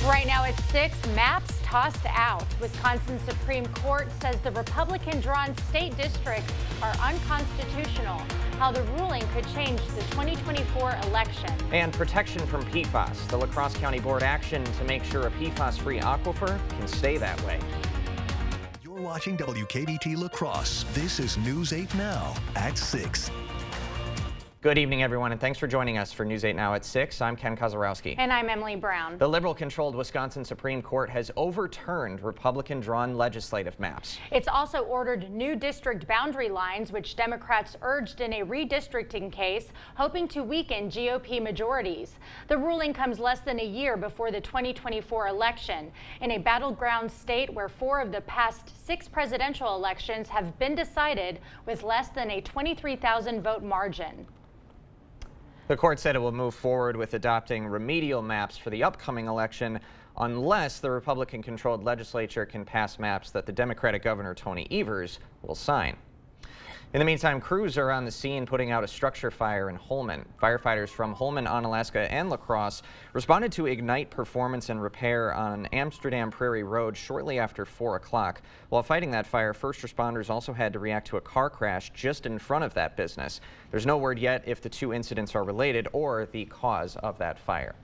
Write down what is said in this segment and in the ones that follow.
Right now at 6, maps tossed out. Wisconsin Supreme Court says the Republican-drawn state districts are unconstitutional. How the ruling could change the 2024 election. And protection from PFAS. The La Crosse County Board action to make sure a PFAS-free aquifer can stay that way. You're watching WKBT La Crosse. This is News 8 Now at 6. Good evening, everyone, and thanks for joining us for News 8 Now at 6. I'm Ken Kozarowski. And I'm Emily Brown. The Liberal-controlled Wisconsin Supreme Court has overturned Republican-drawn legislative maps. It's also ordered new district boundary lines, which Democrats urged in a redistricting case, hoping to weaken GOP majorities. The ruling comes less than a year before the 2024 election, in a battleground state where 4 of the past 6 presidential elections have been decided with less than a 23,000 vote margin. The court said it will move forward with adopting remedial maps for the upcoming election unless the Republican-controlled legislature can pass maps that the Democratic Governor Tony Evers will sign. In the meantime, crews are on the scene putting out a structure fire in Holmen. Firefighters from Holmen, Onalaska, and La Crosse responded to ignite performance and repair on Amsterdam Prairie Road shortly after 4 o'clock. While fighting that fire, first responders also had to react to a car crash just in front of that business. There's no word yet if the 2 incidents are related or the cause of that fire.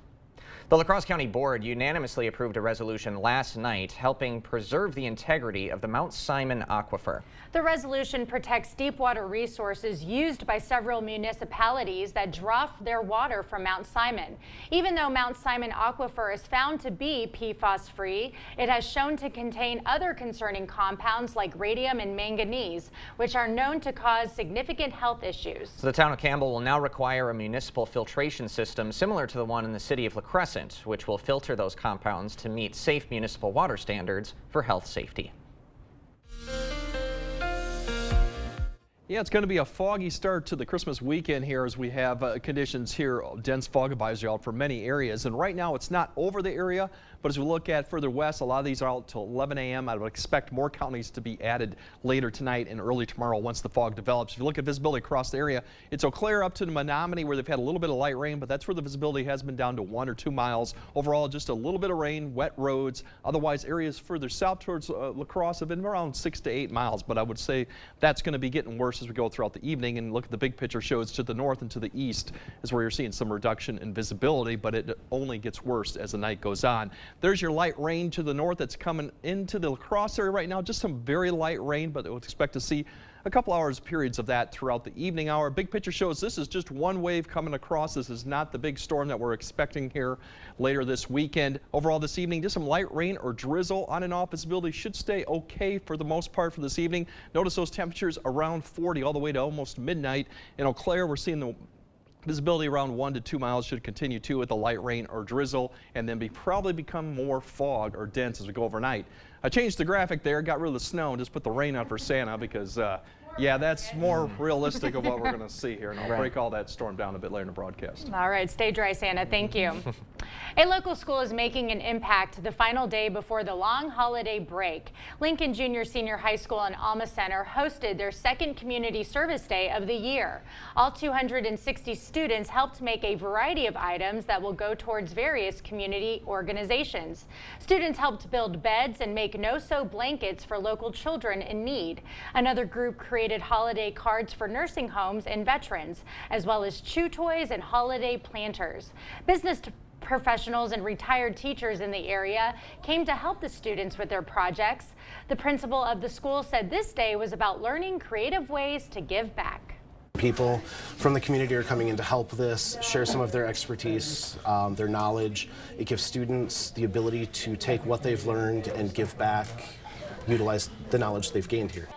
The La Crosse County Board unanimously approved a resolution last night helping preserve the integrity of the Mount Simon Aquifer. The resolution protects deep water resources used by several municipalities that draw their water from Mount Simon. Even though Mount Simon Aquifer is found to be PFAS-free, it has shown to contain other concerning compounds like radium and manganese, which are known to cause significant health issues. So the town of Campbell will now require a municipal filtration system similar to the one in the city of La Crescent, which will filter those compounds to meet safe municipal water standards for health safety. Yeah, it's going to be a foggy start to the Christmas weekend here as we have conditions here, dense fog advisory out for many areas. And right now it's not over the area, but as we look at further west, a lot of these are out till 11 a.m. I would expect more counties to be added later tonight and early tomorrow once the fog develops. If you look at visibility across the area, it's Eau Claire up to the Menominee where they've had a little bit of light rain, but that's where the visibility has been down to 1 or 2 miles. Overall, just a little bit of rain, wet roads. Otherwise, areas further south towards La Crosse have been around 6 to 8 miles, but I would say that's going to be getting worse as we go throughout the evening. And look at the big picture shows to the north and to the east is where you're seeing some reduction in visibility, but it only gets worse as the night goes on. There's your light rain to the north that's coming into the La Crosse area right now. Just some very light rain, but we'll expect to see a couple hours periods of that throughout the evening hour. Big picture shows this is just one wave coming across. This is not the big storm that we're expecting here later this weekend. Overall this evening, just some light rain or drizzle on and off. Visibility should stay okay for the most part for this evening. Notice those temperatures around 40 all the way to almost midnight. In Eau Claire, we're seeing the visibility around 1 to 2 miles should continue too with the light rain or drizzle, and then probably become more fog or dense as we go overnight. I changed the graphic there, got rid of the snow, and just put the rain out for Santa because, yeah, that's more realistic of what we're going to see here. And I'll break all that storm down a bit later in the broadcast. All right, stay dry, Santa. Thank you. A local school is making an impact the final day before the long holiday break. Lincoln Junior Senior High School and Alma Center hosted their second community service day of the year. All 260 students helped make a variety of items that will go towards various community organizations. Students helped build beds and make no-sew blankets for local children in need. Another group created holiday cards for nursing homes and veterans, as well as chew toys and holiday planters. Business professionals and retired teachers in the area came to help the students with their projects. The principal of the school said this day was about learning creative ways to give back. People from the community are coming in to help this, share some of their expertise, their knowledge. It gives students the ability to take what they've learned and give back, utilize the knowledge they've gained here.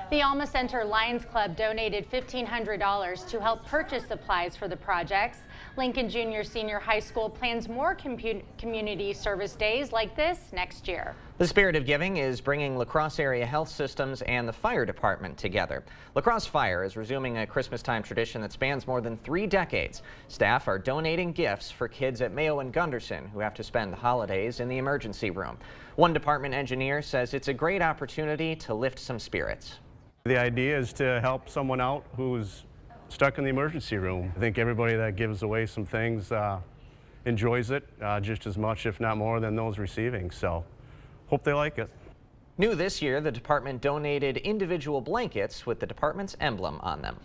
The Alma Center Lions Club donated $1,500 to help purchase supplies for the projects. Lincoln Junior Senior High School plans more community service days like this next year. The spirit of giving is bringing La Crosse area health systems and the fire department together. La Crosse Fire is resuming a Christmas-time tradition that spans more than 3 decades. Staff are donating gifts for kids at Mayo and Gunderson who have to spend the holidays in the emergency room. One department engineer says it's a great opportunity to lift some spirits. The idea is to help someone out who's stuck in the emergency room. I think everybody that gives away some things enjoys it just as much, if not more, than those receiving. So hope they like it. New this year, the department donated individual blankets with the department's emblem on them.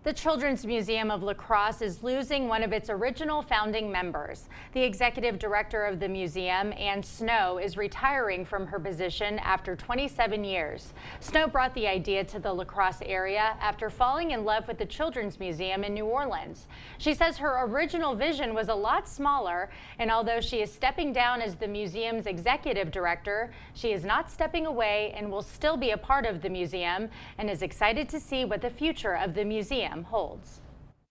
The Children's Museum of La Crosse is losing one of its original founding members. The executive director of the museum, Ann Snow, is retiring from her position after 27 years. Snow brought the idea to the La Crosse area after falling in love with the Children's Museum in New Orleans. She says her original vision was a lot smaller, and although she is stepping down as the museum's executive director, she is not stepping away and will still be a part of the museum and is excited to see what the future of the museum holds.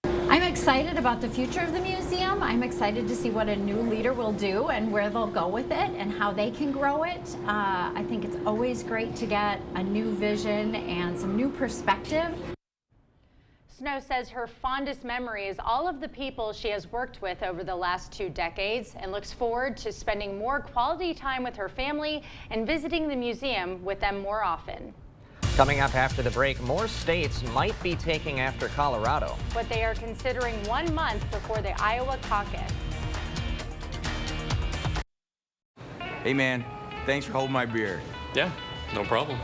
I'm excited about the future of the museum. I'm excited to see what a new leader will do and where they'll go with it and how they can grow it. I think it's always great to get a new vision and some new perspective. Snow says her fondest memory is all of the people she has worked with over the last 2 decades and looks forward to spending more quality time with her family and visiting the museum with them more often. Coming up after the break, more states might be taking after Colorado. But they are considering 1 month before the Iowa caucus. Hey man, thanks for holding my beer. Yeah, no problem.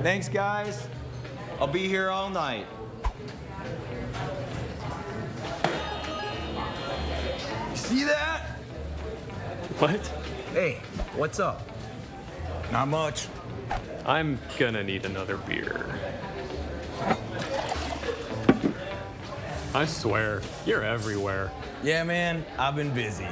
Thanks guys. I'll be here all night. You see that? What? Hey, what's up? Not much. I'm gonna need another beer. I swear, you're everywhere. Yeah man, I've been busy.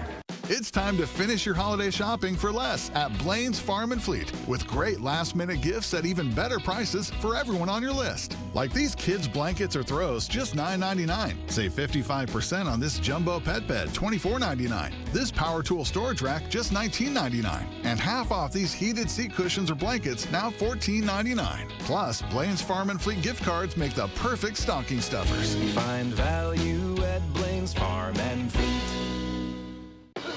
It's time to finish your holiday shopping for less at Blaine's Farm and Fleet with great last-minute gifts at even better prices for everyone on your list. Like these kids' blankets or throws, just $9.99. Save 55% on this jumbo pet bed, $24.99. This power tool storage rack, just $19.99. And half off these heated seat cushions or blankets, now $14.99. Plus, Blaine's Farm and Fleet gift cards make the perfect stocking stuffers. Find value at Blaine's Farm and Fleet.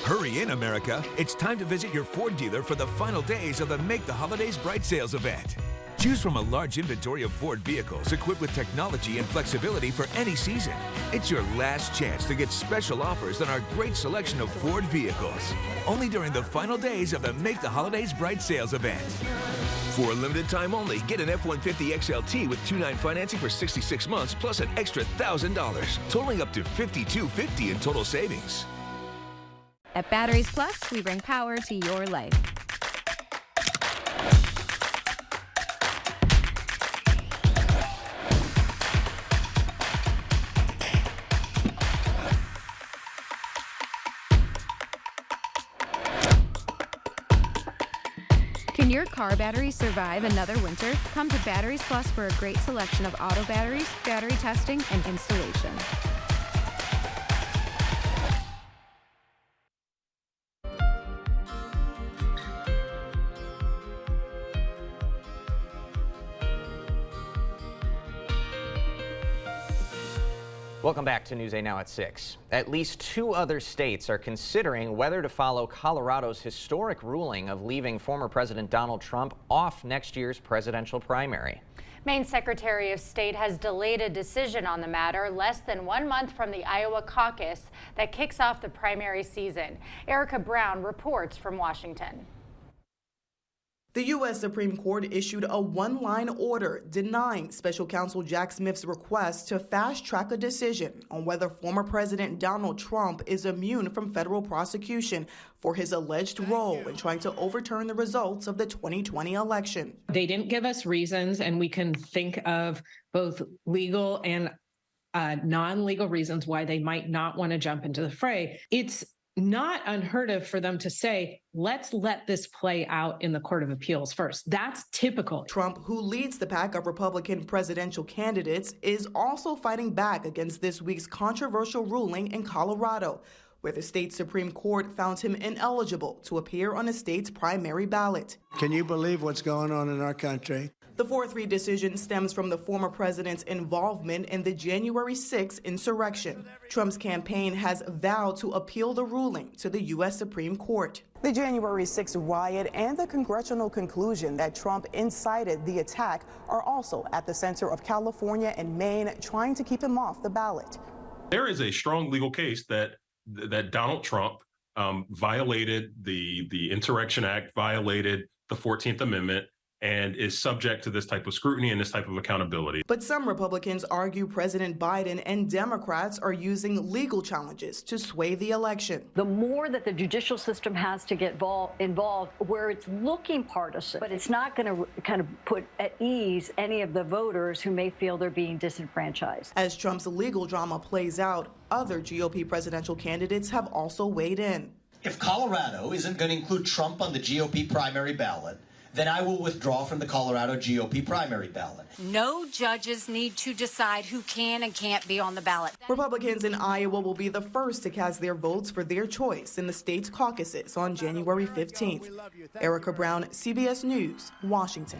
Hurry in, America. It's time to visit your Ford dealer for the final days of the Make the Holidays Bright sales event. Choose from a large inventory of Ford vehicles equipped with technology and flexibility for any season. It's your last chance to get special offers on our great selection of Ford vehicles. Only during the final days of the Make the Holidays Bright sales event. For a limited time only, get an F-150 XLT with 2.9 financing for 66 months plus an extra $1,000, totaling up to $5,250 in total savings. At Batteries Plus, we bring power to your life. Can your car battery survive another winter? Come to Batteries Plus for a great selection of auto batteries, battery testing, and installation. Welcome back to News 8 Now at 6. At least 2 other states are considering whether to follow Colorado's historic ruling of leaving former President Donald Trump off next year's presidential primary. Maine Secretary of State has delayed a decision on the matter less than 1 month from the Iowa caucus that kicks off the primary season. Erica Brown reports from Washington. The U.S. Supreme Court issued a one-line order denying Special Counsel Jack Smith's request to fast-track a decision on whether former President Donald Trump is immune from federal prosecution for his alleged role in trying to overturn the results of the 2020 election. They didn't give us reasons, and we can think of both legal and non-legal reasons why they might not want to jump into the fray. It's not unheard of for them to say, let's let this play out in the Court of Appeals first. That's typical. Trump, who leads the pack of Republican presidential candidates, is also fighting back against this week's controversial ruling in Colorado, where the state Supreme Court found him ineligible to appear on the state's primary ballot. Can you believe what's going on in our country? The 4-3 decision stems from the former president's involvement in the January 6th insurrection. Trump's campaign has vowed to appeal the ruling to the U.S. Supreme Court. The January 6th riot and the congressional conclusion that Trump incited the attack are also at the center of California and Maine trying to keep him off the ballot. There is a strong legal case that Donald Trump violated the Insurrection Act, violated the 14th Amendment, and is subject to this type of scrutiny and this type of accountability. But some Republicans argue President Biden and Democrats are using legal challenges to sway the election. The more that the judicial system has to get involved where it's looking partisan, but it's not going to kind of put at ease any of the voters who may feel they're being disenfranchised. As Trump's legal drama plays out, other GOP presidential candidates have also weighed in. If Colorado isn't going to include Trump on the GOP primary ballot, then I will withdraw from the Colorado GOP primary ballot. No judges need to decide who can and can't be on the ballot. Republicans in Iowa will be the first to cast their votes for their choice in the state's caucuses on January 15th. Erica Brown, CBS News, Washington.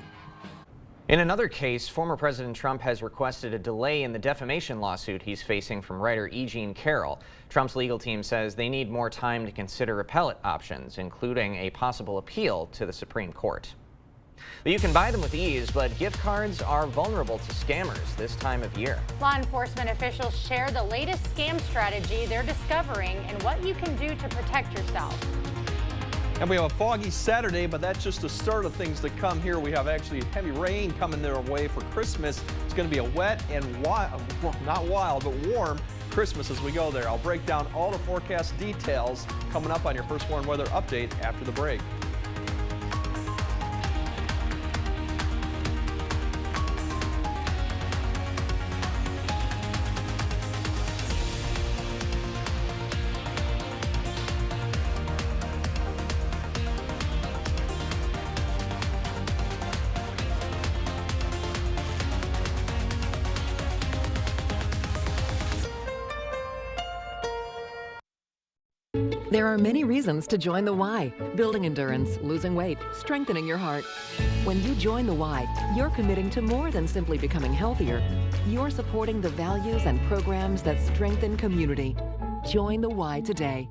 In another case, former President Trump has requested a delay in the defamation lawsuit he's facing from writer E. Jean Carroll. Trump's legal team says they need more time to consider appellate options, including a possible appeal to the Supreme Court. But you can buy them with ease, but gift cards are vulnerable to scammers this time of year. Law enforcement officials share the latest scam strategy they're discovering and what you can do to protect yourself. And we have a foggy Saturday, but that's just the start of things to come here. We have actually heavy rain coming their way for Christmas. It's going to be a wet and not wild, but warm Christmas as we go there. I'll break down all the forecast details coming up on your First Warn Weather Update after the break. There are many reasons to join the Y. Building endurance, losing weight, strengthening your heart. When you join the Y, you're committing to more than simply becoming healthier. You're supporting the values and programs that strengthen community. Join the Y today.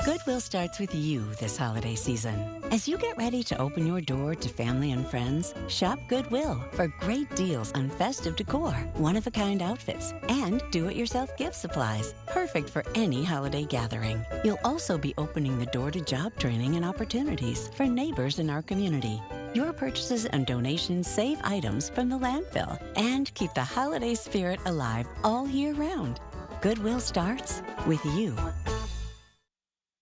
Goodwill starts with you this holiday season. As you get ready to open your door to family and friends, shop Goodwill for great deals on festive decor, one-of-a-kind outfits, and do-it-yourself gift supplies, perfect for any holiday gathering. You'll also be opening the door to job training and opportunities for neighbors in our community. Your purchases and donations save items from the landfill and keep the holiday spirit alive all year round. Goodwill starts with you.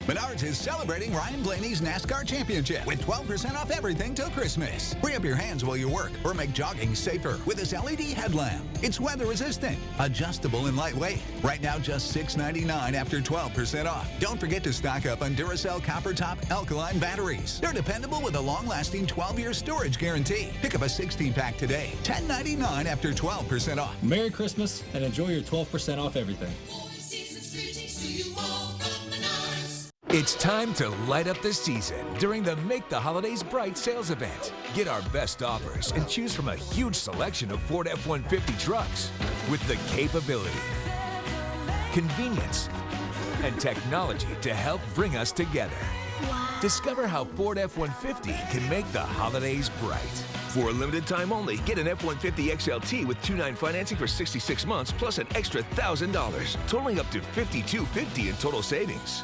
Menards is celebrating Ryan Blaney's NASCAR Championship with 12% off everything till Christmas. Free up your hands while you work or make jogging safer with this LED headlamp. It's weather resistant, adjustable and lightweight. Right now just $6.99 after 12% off. Don't forget to stock up on Duracell Copper Top alkaline batteries. They're dependable with a long-lasting 12-year storage guarantee. Pick up a 16-pack today. $10.99 after 12% off. Merry Christmas and enjoy your 12% off everything. It's time to light up the season during the Make the Holidays Bright sales event. Get our best offers and choose from a huge selection of Ford F-150 trucks with the capability, convenience, and technology to help bring us together. Discover how Ford F-150 can make the holidays bright. For a limited time only, get an F-150 XLT with 2.9 financing for 66 months plus an extra $1,000, totaling up to $5,250 in total savings.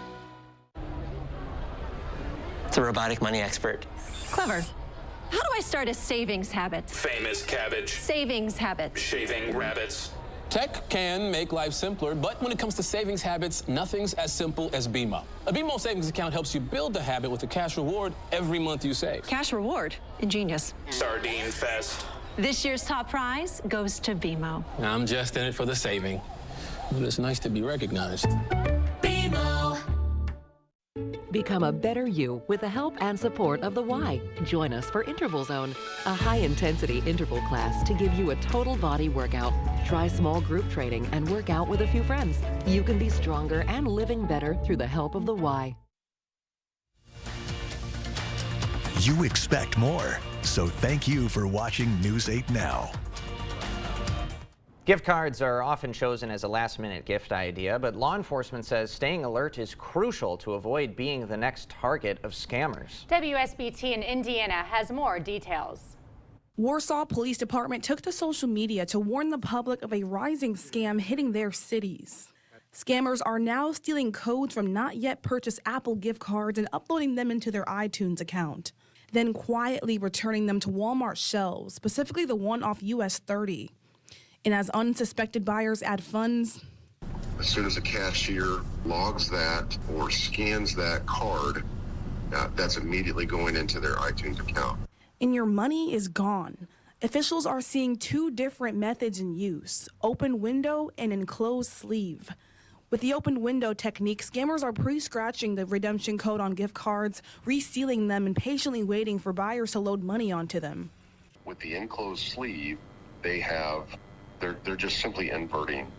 The robotic money expert. Clever. How do I start a savings habit? Famous cabbage. Savings habit. Shaving rabbits. Tech can make life simpler, but when it comes to savings habits, nothing's as simple as BMO. A BMO savings account helps you build the habit with a cash reward every month you save. Cash reward. Ingenious. Sardine fest. This year's top prize goes to BMO. I'm just in it for the saving, but it's nice to be recognized. BMO. Become a better you with the help and support of the Y. Join us for Interval Zone, a high-intensity interval class to give you a total body workout. Try small group training and work out with a few friends. You can be stronger and living better through the help of the Y. You expect more, so thank you for watching News 8 Now. Gift cards are often chosen as a last-minute gift idea, but law enforcement says staying alert is crucial to avoid being the next target of scammers. WSBT in Indiana has more details. Warsaw Police Department took to social media to warn the public of a rising scam hitting their cities. Scammers are now stealing codes from not yet purchased Apple gift cards and uploading them into their iTunes account, then quietly returning them to Walmart shelves, specifically the one off US 30. And as unsuspected buyers add funds, as soon as a cashier logs that or scans that card, that's immediately going into their iTunes account. and your money is gone. Officials are seeing two different methods in use: open window and enclosed sleeve. With the open window technique, scammers are pre-scratching the redemption code on gift cards, resealing them, and patiently waiting for buyers to load money onto them. With the enclosed sleeve, they're just simply inverting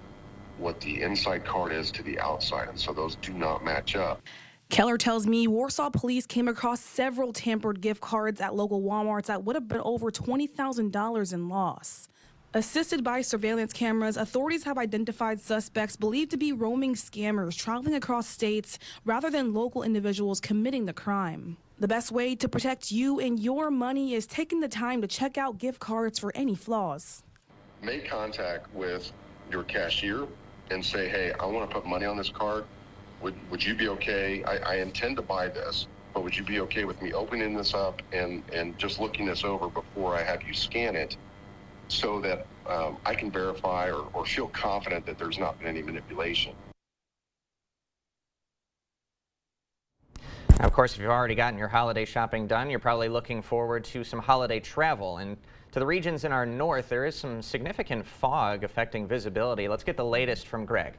what the inside card is to the outside, and so those do not match up. Keller tells me Warsaw police came across several tampered gift cards at local Walmarts that would have been over $20,000 in loss. Assisted by surveillance cameras, authorities have identified suspects believed to be roaming scammers traveling across states rather than local individuals committing the crime. The best way to protect you and your money is taking the time to check out gift cards for any flaws. Make contact with your cashier and say, hey, I want to put money on this card. Would you be okay? I intend to buy this, but would you be okay with me opening this up and just looking this over before I have you scan it, so that I can verify or feel confident that there's not been any manipulation. Now, of course, if you've already gotten your holiday shopping done, you're probably looking forward to some holiday travel. And to the regions in our north, there is some significant fog affecting visibility. Let's get the latest from Greg.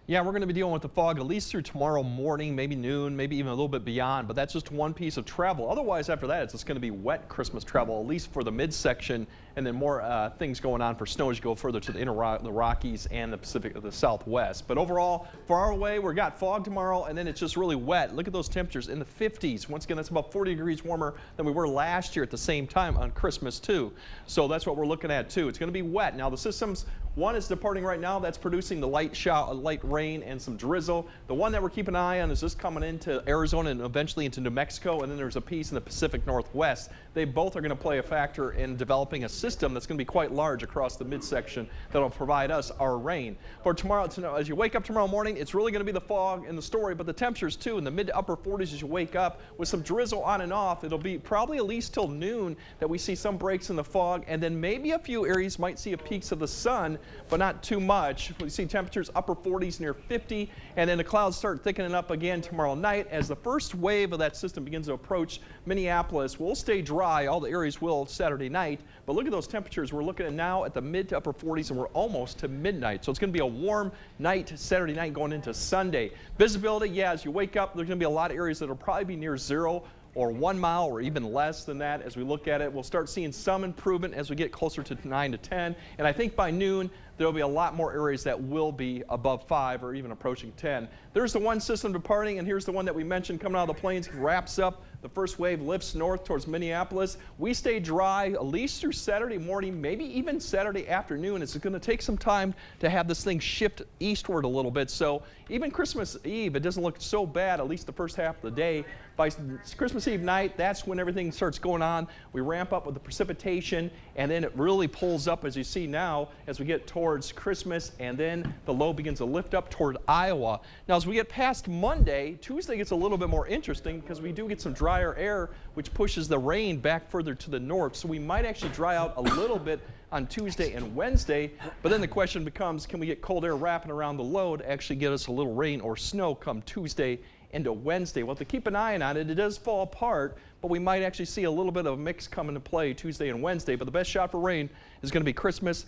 Yeah, we're going to be dealing with the fog at least through tomorrow morning, maybe noon, maybe even a little bit beyond, but that's just one piece of travel. Otherwise, after that, it's just going to be wet Christmas travel, at least for the midsection, and then more things going on for snow as you go further to the Rockies and the Pacific, the Southwest. But overall, far away, we've got fog tomorrow, and then it's just really wet. Look at those temperatures in the 50s. Once again, that's about 40 degrees warmer than we were last year at the same time on Christmas, too. So that's what we're looking at, too. It's going to be wet. Now, the systems, one is departing right now. That's producing the light rain and some drizzle. The one that we're keeping an eye on is just coming into Arizona and eventually into New Mexico, and then there's a piece in the Pacific Northwest. They both are going to play a factor in developing a system that's going to be quite large across the midsection that'll provide us our rain. For tomorrow, as you wake up tomorrow morning, it's really going to be the fog in the story, but the temperatures too in the mid to upper 40s as you wake up with some drizzle on and off. It'll be probably at least till noon that we see some breaks in the fog, and then maybe a few areas might see a peaks of the sun, but not too much. We see temperatures upper 40s near 50, and then the clouds start thickening up again tomorrow night as the first wave of that system begins to approach Minneapolis. We'll stay dry, all the areas will Saturday night, but look at those temperatures. We're looking at now at the mid to upper 40s, and we're almost to midnight. So it's going to be a warm night Saturday night going into Sunday. Visibility, yeah, as you wake up, there's going to be a lot of areas that will probably be near zero or 1 mile or even less than that. As we look at it, we'll start seeing some improvement as we get closer to 9 to 10. And I think by noon, there'll be a lot more areas that will be above 5 or even approaching 10. There's the one system departing, and here's the one that we mentioned coming out of the plains, wraps up. The first wave lifts north towards Minneapolis. We stay dry at least through Saturday morning, maybe even Saturday afternoon. It's going to take some time to have this thing shift eastward a little bit. So even Christmas Eve, it doesn't look so bad, at least the first half of the day. By Christmas Eve night, that's when everything starts going on. We ramp up with the precipitation, and then it really pulls up, as you see now, as we get towards Christmas, and then the low begins to lift up toward Iowa. Now, as we get past Monday, Tuesday gets a little bit more interesting because we do get some drier air, which pushes the rain back further to the north. So we might actually dry out a little bit on Tuesday and Wednesday, but then the question becomes, can we get cold air wrapping around the low to actually get us a little rain or snow come Tuesday into Wednesday? We'll have to keep an eye on it. It does fall apart, but we might actually see a little bit of a mix come into play Tuesday and Wednesday. But the best shot for rain is going to be Christmas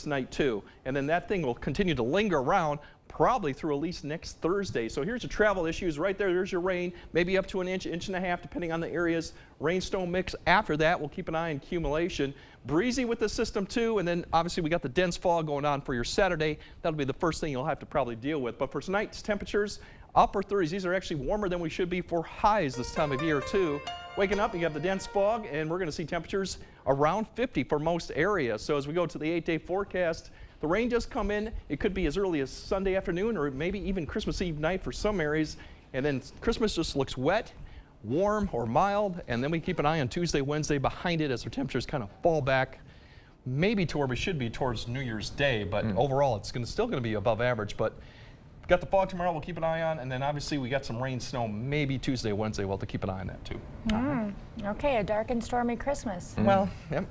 night too. And then that thing will continue to linger around probably through at least next Thursday. So here's your travel issues right there. There's your rain, maybe up to an inch, inch and a half, depending on the areas. Rain-snow mix after that. We'll keep an eye on accumulation. Breezy with the system too, and then obviously we got the dense fog going on for your Saturday. That'll be the first thing you'll have to probably deal with. But for tonight's temperatures, upper 30s. These are actually warmer than we should be for highs this time of year too. Waking up, you have the dense fog, and we're going to see temperatures around 50 for most areas. So as we go to the 8-day forecast, the rain does come in. It could be as early as Sunday afternoon or maybe even Christmas Eve night for some areas. And then Christmas just looks wet, warm, or mild. And then we keep an eye on Tuesday, Wednesday behind it as our temperatures kind of fall back maybe to where we should be towards New Year's Day. But overall, it's still going to be above average. But got the fog tomorrow we'll keep an eye on, and then obviously we got some rain, snow maybe Tuesday, Wednesday. We'll have to keep an eye on that too. Okay, a dark and stormy Christmas. Well, yep.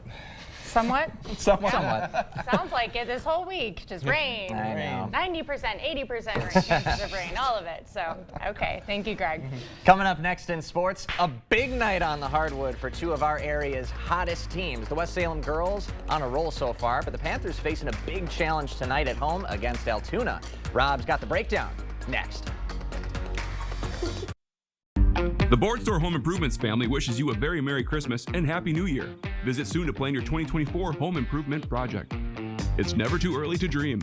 Somewhat? Somewhat. Sounds like it this whole week. Just rain. I know. 90%, 80% rain, chances of rain, all of it. So, okay. Thank you, Greg. Coming up next in sports, a big night on the hardwood for two of our area's hottest teams. The West Salem girls on a roll so far, but the Panthers facing a big challenge tonight at home against Altoona. Rob's got the breakdown next. The Board Store Home Improvements family wishes you a very Merry Christmas and Happy New Year. Visit soon to plan your 2024 home improvement project. It's never too early to dream.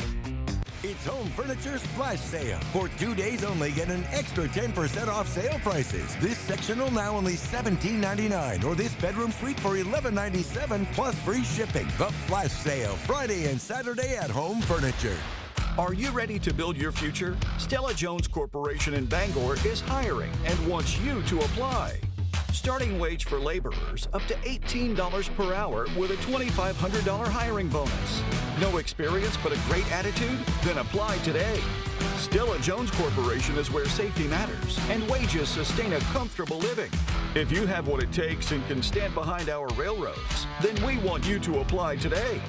It's Home Furniture's flash sale. For 2 days only, get an extra 10% off sale prices. This sectional now only $17.99, or this bedroom suite for $11.97 plus free shipping. The flash sale, Friday and Saturday at Home Furniture. Are you ready to build your future? Stella Jones Corporation in Bangor is hiring and wants you to apply. Starting wage for laborers up to $18 per hour with a $2,500 hiring bonus. No experience but a great attitude? Then apply today. Stella Jones Corporation is where safety matters and wages sustain a comfortable living. If you have what it takes and can stand behind our railroads, then we want you to apply today.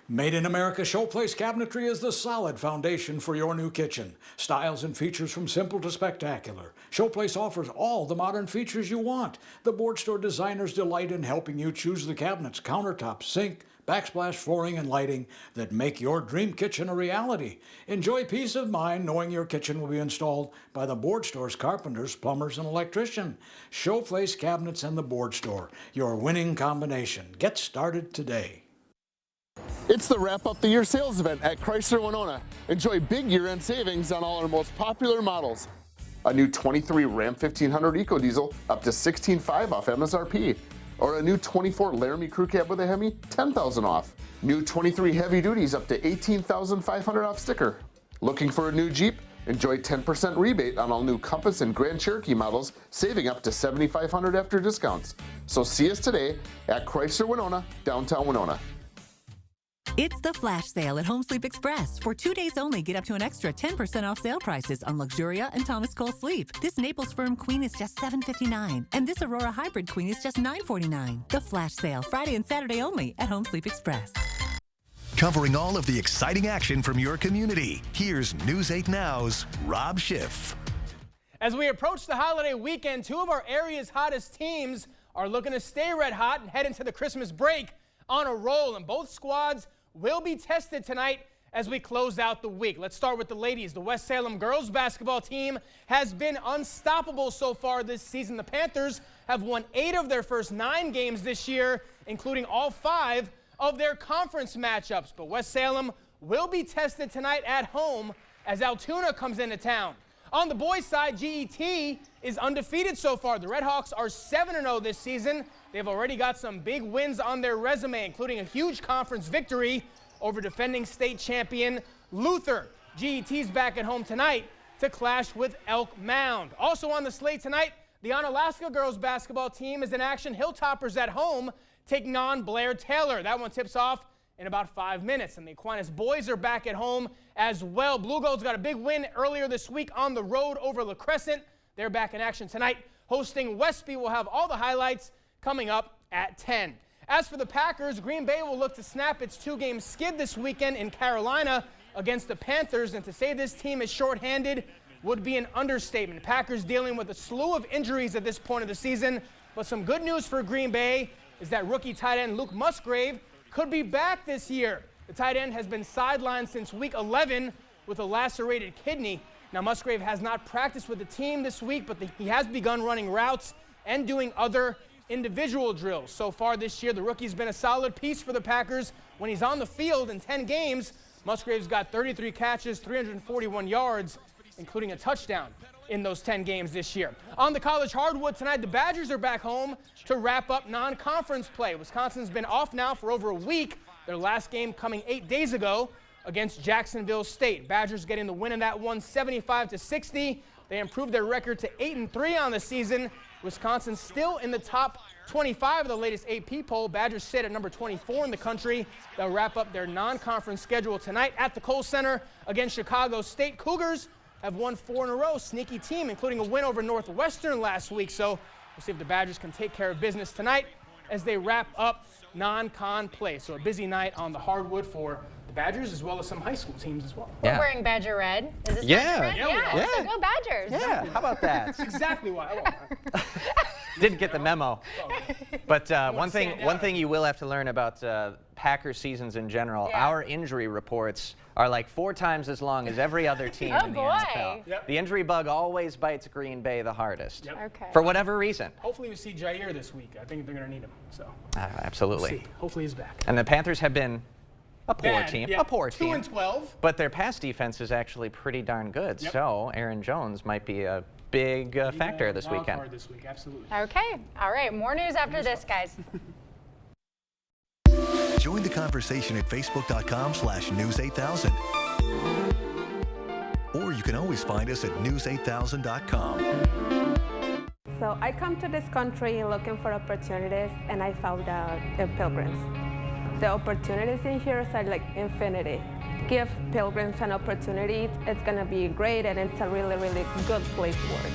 Made in America Showplace Cabinetry is the solid foundation for your new kitchen. Styles and features from simple to spectacular. Showplace offers all the modern features you want. The Board Store designers delight in helping you choose the cabinets, countertops, sink, backsplash flooring, and lighting that make your dream kitchen a reality. Enjoy peace of mind knowing your kitchen will be installed by the Board Store's carpenters, plumbers, and electrician. Showplace Cabinets and the Board Store, your winning combination. Get started today. It's the Wrap Up the Year sales event at Chrysler Winona. Enjoy big year-end savings on all our most popular models. A new 23 Ram 1500 EcoDiesel up to $16,500 off MSRP. Or a new 24 Laramie Crew Cab with a Hemi, $10,000 off. New 23 Heavy Duties up to $18,500 off sticker. Looking for a new Jeep? Enjoy 10% rebate on all new Compass and Grand Cherokee models, saving up to $7,500 after discounts. So see us today at Chrysler Winona, downtown Winona. It's the flash sale at Home Sleep Express. For 2 days only, get up to an extra 10% off sale prices on Luxuria and Thomas Cole Sleep. This Naples Firm Queen is just $759, and this Aurora Hybrid Queen is just $949. The flash sale, Friday and Saturday only at Home Sleep Express. Covering all of the exciting action from your community, here's News 8 Now's Rob Schiff. As we approach the holiday weekend, two of our area's hottest teams are looking to stay red hot and head into the Christmas break on a roll, and both squads will be tested tonight as we close out the week. Let's start with the ladies. The West Salem girls basketball team has been unstoppable so far this season. The Panthers have won 8 of their first 9 games this year, including all 5 of their conference matchups. But West Salem will be tested tonight at home as Altoona comes into town. On the boys' side, GET is undefeated so far. The Redhawks are 7-0 this season. They've already got some big wins on their resume, including a huge conference victory over defending state champion Luther. GET's back at home tonight to clash with Elk Mound. Also on the slate tonight, the Onalaska girls basketball team is in action. Hilltoppers at home taking on Blair Taylor. That one tips off in about 5 minutes. And the Aquinas boys are back at home as well. Blue Gold's got a big win earlier this week on the road over La Crescent. They're back in action tonight, hosting Westby. We'll have all the highlights coming up at 10. As for the Packers, Green Bay will look to snap its 2-game skid this weekend in Carolina against the Panthers. And to say this team is shorthanded would be an understatement. Packers dealing with a slew of injuries at this point of the season. But some good news for Green Bay is that rookie tight end Luke Musgrave could be back this year. The tight end has been sidelined since week 11 with a lacerated kidney. Now, Musgrave has not practiced with the team this week, but he has begun running routes and doing other individual drills. So far this year, the rookie's been a solid piece for the Packers. When he's on the field in 10 games, Musgrave's got 33 catches, 341 yards, including a touchdown in those 10 games this year. On the college hardwood tonight, the Badgers are back home to wrap up non-conference play. Wisconsin's been off now for over a week, their last game coming 8 days ago against Jacksonville State. Badgers getting the win in that one, 75-60. They improved their record to 8-3 on the season Wisconsin still in the top 25 of the latest AP poll. Badgers sit at number 24 in the country. They'll wrap up their non-conference schedule tonight at the Kohl Center against Chicago State. Cougars have won 4 in a row. Sneaky team, including a win over Northwestern last week. So we'll see if the Badgers can take care of business tonight as they wrap up non-con play. So a busy night on the hardwood for the Badgers as well as some high school teams as well. We're wearing Badger red. Is this Yeah. Badger red? Yeah. So go Badgers. Yeah, how about that? That's exactly why I want that. Didn't get the memo. But one thing you will have to learn about Packers seasons in general, our injury reports are like 4 times as long as every other team in the NFL. Yep. The injury bug always bites Green Bay the hardest. Yep. Okay. For whatever reason. Hopefully we see Jair this week. I think they're going to need him. So Absolutely. we'll see. Hopefully he's back. And the Panthers have been a poor Bad, team. yeah. A poor team. 2-12. But their pass defense is actually pretty darn good. Yep. So Aaron Jones might be a big factor this Wild weekend. card this week, absolutely. Okay. All right. More news after this, guys. Join the conversation at facebook.com/news8000. Or you can always find us at news8000.com. So I come to this country looking for opportunities, and I found out Pilgrims. The opportunities in here are like infinity. Give Pilgrims an opportunity, it's gonna be great, and it's a really, really good place to work.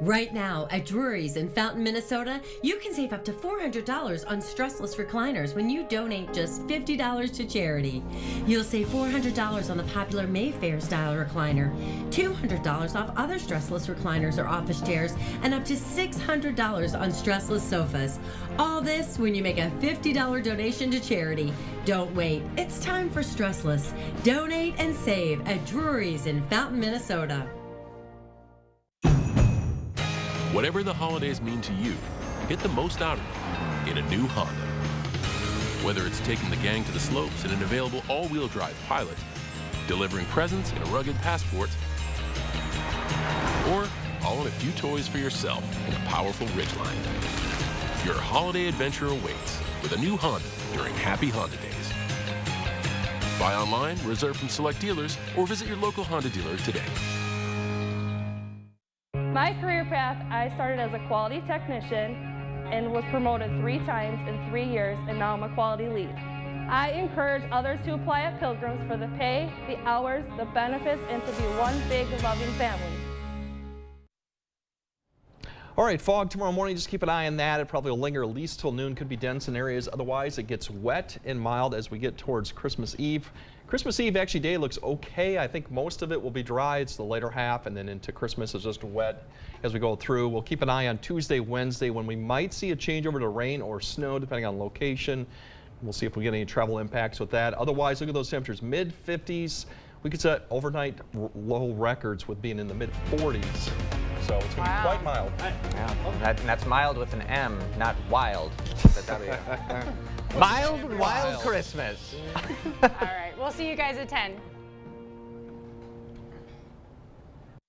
Right now at Drury's in Fountain, Minnesota, you can save up to $400 on stressless recliners when you donate just $50 to charity. You'll save $400 on the popular Mayfair style recliner, $200 off other stressless recliners or office chairs, and up to $600 on stressless sofas. All this when you make a $50 donation to charity. Don't wait. It's time for stressless. Donate and save at Drury's in Fountain, Minnesota. Whatever the holidays mean to you, get the most out of it in a new Honda. Whether it's taking the gang to the slopes in an available all-wheel drive Pilot, delivering presents in a rugged Passport, or hauling a few toys for yourself in a powerful Ridgeline. Your holiday adventure awaits with a new Honda during Happy Honda Days. Buy online, reserve from select dealers, or visit your local Honda dealer today. My career path, I started as a quality technician and was promoted 3 times in 3 years, and now I'm a quality lead. I encourage others to apply at Pilgrims for the pay, the hours, the benefits, and to be one big loving family. All right, fog tomorrow morning, just keep an eye on that. It probably will linger at least till noon, could be dense in areas. Otherwise, it gets wet and mild as we get towards Christmas Eve. Christmas Eve actually day looks okay. I think most of it will be dry. It's the later half, and then into Christmas is just wet as we go through. We'll keep an eye on Tuesday, Wednesday, when we might see a change over to rain or snow, depending on location. We'll see if we get any travel impacts with that. Otherwise, look at those temperatures, mid-50s. We could set overnight low records with being in the mid-40s. So it's going to be quite mild. Yeah, and that's mild with an M, not wild. The W. Mild, wild Christmas. All right. We'll see you guys at 10.